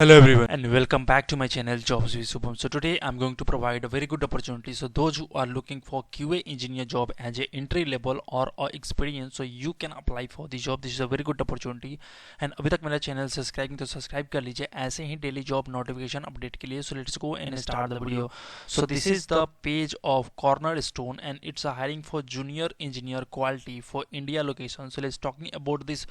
Hello everyone and welcome back to my channel Jobs with Subham. So today I'm going to provide a very good opportunity. So those who are looking for QA engineer job as a entry level or experience, so you can apply for the job. This is a very good opportunity. And अभी तक मेरा channel subscribe तो subscribe कर लीजिए ऐसे ही daily job notification update के लिए. So let's go and start the video. So this is the page of Cornerstone and it's a hiring for junior engineer quality for India location. So let's talking about this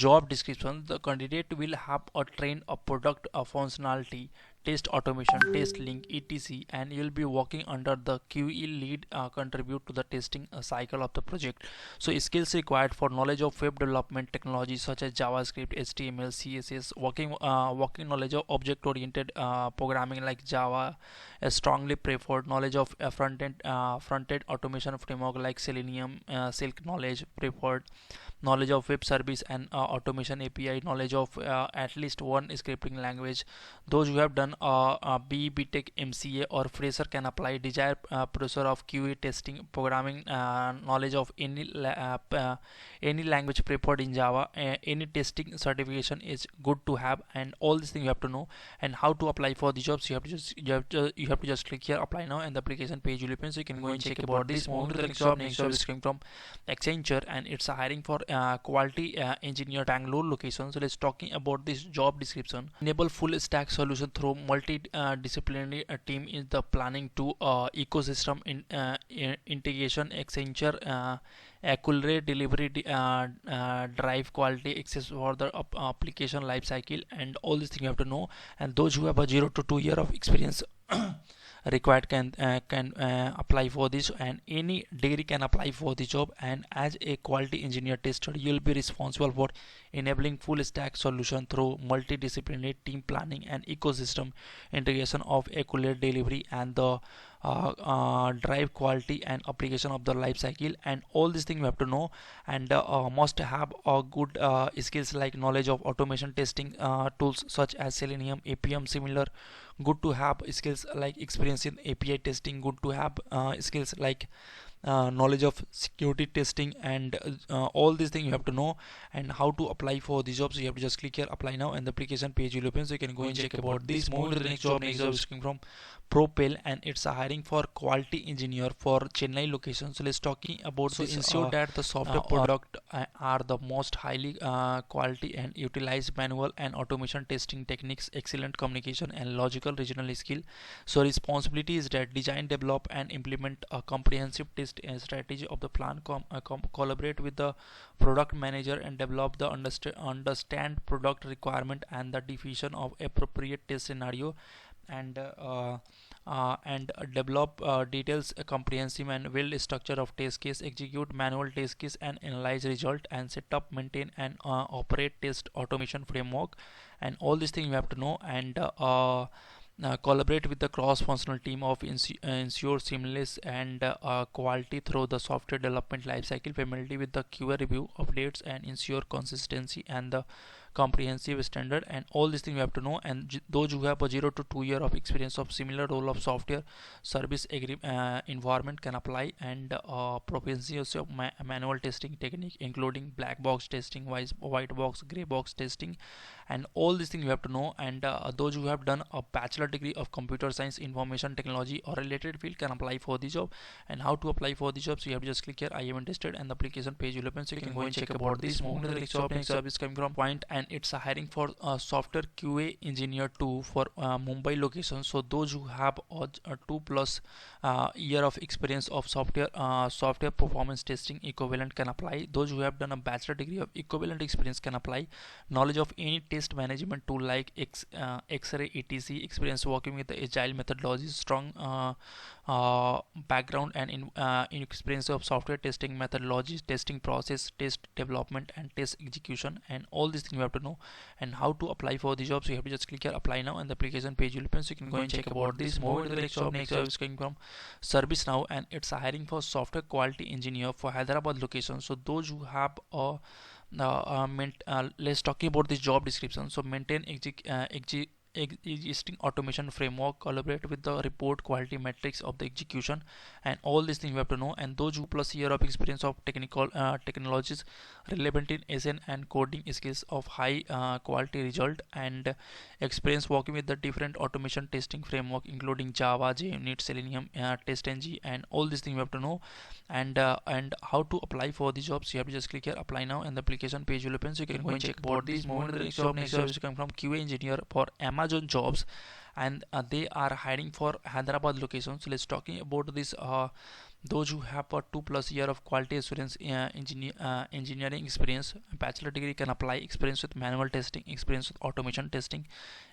job description. The candidate will have a trained a product a functionality, test automation, test link, etc. And you'll be working under the QE lead, contribute to the testing cycle of the project. So skills required for knowledge of web development technology such as JavaScript, HTML, CSS, working knowledge of object oriented programming like Java, strongly preferred knowledge of front-end automation framework like Selenium, Silk knowledge preferred, knowledge of web service and automation API, knowledge of at least one scripting language. Those who have done BTech, MCA or fresher can apply. Desired professor of QA testing programming, knowledge of any language preferred in Java, any testing certification is good to have, and all these things you have to know. And how to apply for the jobs, you have to just click here apply now, and the application page will open. So you can go and check about this. Move to the next job is coming from Accenture and it's a hiring for quality engineer Bangalore location. So let's talking about this job description. Enable full stack solution through multi-disciplinary team is the planning to ecosystem integration. Accenture accurate delivery, drive quality access for the application life cycle, and all these things you have to know. And those who have a 0 to 2 year of experience required can apply for this, and any degree can apply for the job. And as a quality engineer tester, you'll be responsible for enabling full stack solution through multidisciplinary team planning and ecosystem integration of accurate delivery and the drive quality and application of the life cycle. And all these things you have to know, and must have a good skills like knowledge of automation testing tools such as Selenium, APM similar. Good to have skills like experience in API testing. Good to have skills like knowledge of security testing, and all these things you have to know. And how to apply for the jobs, you have to just click here apply now, and the application page will open. So you can go and check about this. Move to the next job. Next job is coming from Propel and it's a hiring for quality engineer for Chennai location. So let's talking about so this. Ensure that the software product are the most highly quality and utilize manual and automation testing techniques, excellent communication and logical regional skill. So responsibility is that design, develop and implement a comprehensive test and strategy of the plan, collaborate with the product manager and develop the understand product requirement and the definition of appropriate test scenario, and develop details, comprehensive and well structure of test case, execute manual test case and analyze result, and set up, maintain and operate test automation framework. And all these things you have to know. And collaborate with the cross-functional team of ensure seamless and quality through the software development lifecycle, familiarity with the QA review updates and ensure consistency and the comprehensive standard. And all these things you have to know. And those who have a 0 to 2 year of experience of similar role of software service environment can apply, and proficiency of manual testing technique including black box testing, white box, gray box testing, and all these things you have to know. And those who have done a bachelor degree of computer science, information technology or related field can apply for the job. And how to apply for the job, so you have to just click here I am interested, and the application page will open. So you can go and check about this. Moving to the next job. Next job is coming from Point and it's a hiring for software QA engineer 2 for Mumbai location. So those who have a 2+ year of experience of software performance testing equivalent can apply. Those who have done a bachelor degree of equivalent experience can apply. Knowledge of any test management tool like X-ray, etc. Experience working with the agile methodologies, strong background and in experience of software testing methodologies, testing process, test development and test execution. And all these things you have to know. And how to apply for the job, so you have to just click here apply now, and the application page will open. So you can go and check about this. Move to the next job. Next job is coming from ServiceNow and it's a hiring for software quality engineer for Hyderabad location. So those who have let's talk about this job description. So maintain existing automation framework, collaborate with the report quality metrics of the execution, and all these things you have to know. And those who plus year of experience of technical technologies relevant in SN and coding skills of high quality result, and experience working with the different automation testing framework including Java, JUnit, Selenium, TestNG, and all these things you have to know. And how to apply for the jobs, you have to just click here apply now, and the application page will open. So you can go and check about this. Moving to the next job. Next job is coming from QA engineer for Amazon jobs, and they are hiring for Hyderabad location. So let's talking about this. Those who have a 2+ year of quality assurance engineering experience, bachelor degree can apply. Experience with manual testing, experience with automation testing,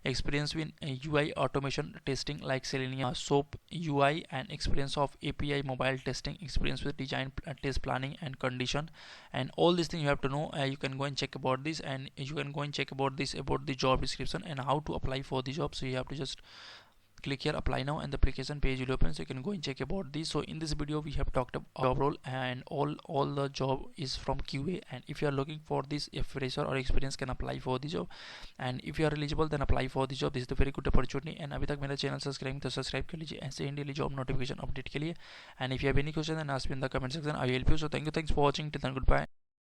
experience with UI automation testing like Selenium, SOAP UI, and experience of API mobile testing, experience with design test planning and condition, and all these things you have to know. You can go and check about this, and you can go and check about this about the job description and how to apply for the job. So you have to just click here apply now, and the application page will open. So you can go and check about this. So in this video we have talked about job role, and all the job is from QA, and if you are looking for this, if fresher or experience can apply for the job, and if you are eligible then apply for the job. This is the very good opportunity, and अभी तक मेरा channel subscribe तो subscribe कर लीजिए ऐसे ही daily job notification update के लिए. And if you have any question then ask me in the comment section, I will help you. So thanks for watching. Till then, goodbye.